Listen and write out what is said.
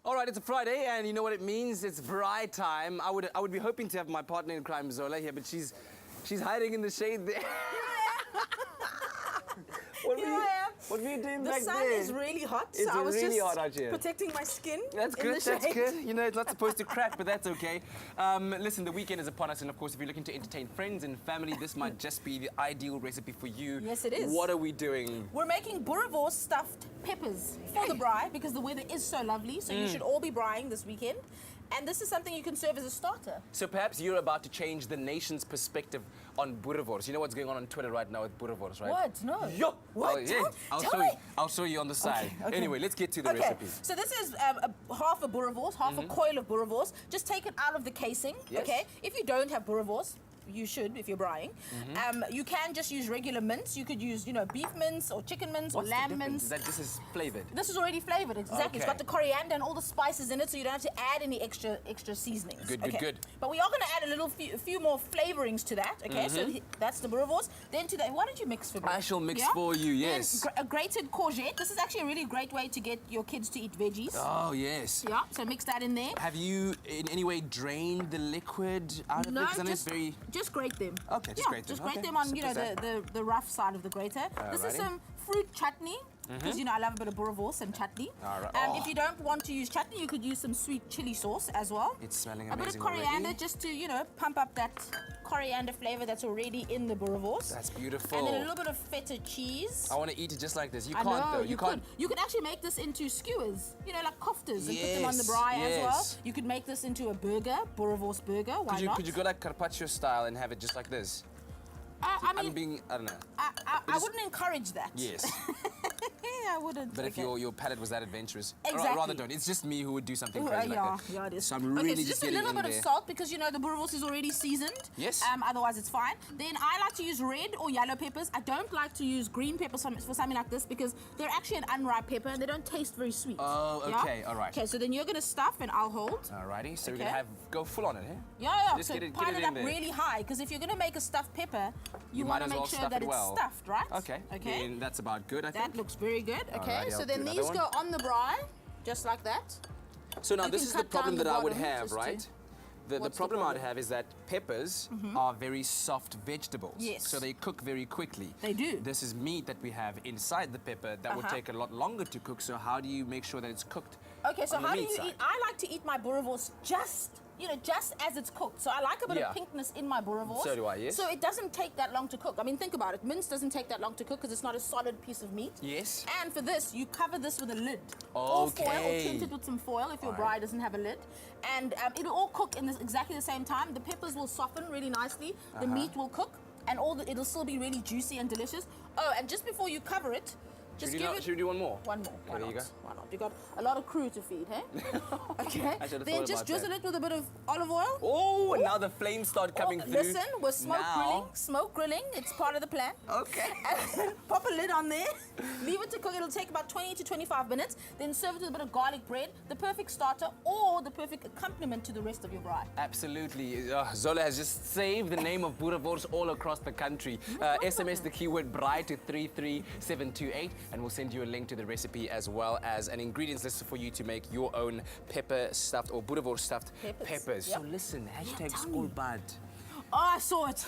All right, it's a Friday, and you know what it means? It's braai time. I would be hoping to have my partner in crime, Zola, here, but she's hiding in the shade there. What were you doing back there? The sun is really hot, It's so I was really just hot out here. protecting my skin. That's in good, the that's shade. good. You know, it's not supposed to crack, but that's okay. Listen, the weekend is upon us, and of course, if you're looking to entertain friends and family, this might just be the ideal recipe for you. Yes, it is. What are we doing? We're making Boerewors-stuffed peppers for the braai because the weather is so lovely, so you should all be braaiing this weekend. And this is something you can serve as a starter. So perhaps you're about to change the nation's perspective on Boerewors. You know what's going on Twitter right now with Boerewors, right? What? No. Yo! What? Oh, yeah. I'll show you on the side. Okay. Anyway, let's get to the recipe. So this is half a Boerewors, half a coil of Boerewors. Just take it out of the casing, Yes. okay? If you don't have Boerewors, you should if you're braaiing. You can just use regular mince. You could use, beef mince or chicken mince or lamb mince. Is that this is flavored? This is already flavored, exactly. Okay. It's got the coriander and all the spices in it, so you don't have to add any extra seasonings. Good. But we are going to add a few more flavorings to that, okay? So that's the Boerewors. Then to that, why don't you mix for me? I shall mix for you, yes. Then a grated courgette. This is actually a really great way to get your kids to eat veggies. Oh, yes. Yeah, so mix that in there. Have you in any way drained the liquid out of it? No, 'Cause I know it's very... just grate them. Okay, just grate them. Just grate Okay, them on, simple as that. the rough side of the grater. This is Alrighty. some fruit chutney, because, I love a bit of Boerewors and chutney. Alright. If you don't want to use chutney, you could use some sweet chili sauce as well. It's smelling a bit of amazing coriander already. just to, pump up that coriander flavor that's already in the Boerewors. That's beautiful. And then a little bit of feta cheese. I want to eat it just like this. You I can't, know, though. you can't. could. You could actually make this into skewers, like koftas, and put them on the Yes, braai as yes. well. You could make this into a burger, Boerewors burger. Why not? Could you go like carpaccio style and have it just like this? I mean, I don't know. I wouldn't encourage that. Yes. I wouldn't. But if your palate was that adventurous, Exactly. rather don't. It's just me who would do something crazy like that. Yeah, it is. So I'm really so just a getting little in bit of there. salt because the Boerewors is already seasoned. Yes. Otherwise it's fine. Then I like to use red or yellow peppers. I don't like to use green peppers for something like this because they're actually an unripe pepper and they don't taste very sweet. Oh, okay, all right. Okay, so then you're gonna stuff and I'll hold. Alrighty, so Okay. we're gonna go full on it, eh? Yeah. Just So get it pile it in up there. really high because if you're gonna make a stuffed pepper, you might want to as make well sure stuff that it well. it's stuffed, right? Okay. Okay. Then that's about good, I That think. looks very good. Okay, Alrighty, so I'll then do these another go one. on the braai, just like that. So now You this can is the cut down problem the that I would bottom have, just to- right? The What's the problem I'd problem? have is that peppers are very soft vegetables. Yes. So they cook very quickly. They do. This is meat that we have inside the pepper that would take a lot longer to cook. So how do you make sure that it's cooked? Okay, so on the how do meat you side? eat? I like to eat my Boerewors just as it's cooked. So I like a bit Yeah. of pinkness in my Boerewors. So do I, yes. So it doesn't take that long to cook. I mean, think about it. Mince doesn't take that long to cook because it's not a solid piece of meat. Yes. And for this, you cover this with a lid. Or foil, or Okay. tint it with some foil if your Alright. braai doesn't have a lid. And it'll all cook in exactly the same time. The peppers will soften really nicely. The meat will cook. And it'll still be really juicy and delicious. Oh, and just before you cover it, just give it... Should we do one more? One more. Why Okay, there you not? go. Why not? You got a lot of crew to feed, hey? Okay. I should have Then thought just about drizzle that. it with a bit of olive oil. Oh, and now the flames start coming through. Listen, we're Now. smoke grilling. It's part of the plan. Okay. And pop a lid on there. Leave it to cook. It'll take about 20 to 25 minutes. Then serve it with a bit of garlic bread, the perfect starter or the perfect accompaniment to the rest of your braai. Absolutely. Zola has just saved the name of Boerewors all across the country. SMS the keyword braai to 33728 and we'll send you a link to the recipe as well as an ingredients list for you to make your own pepper stuffed or Boerewors stuffed peppers. Yep. So listen, hashtag tell me. skoolbad. Oh, I saw it.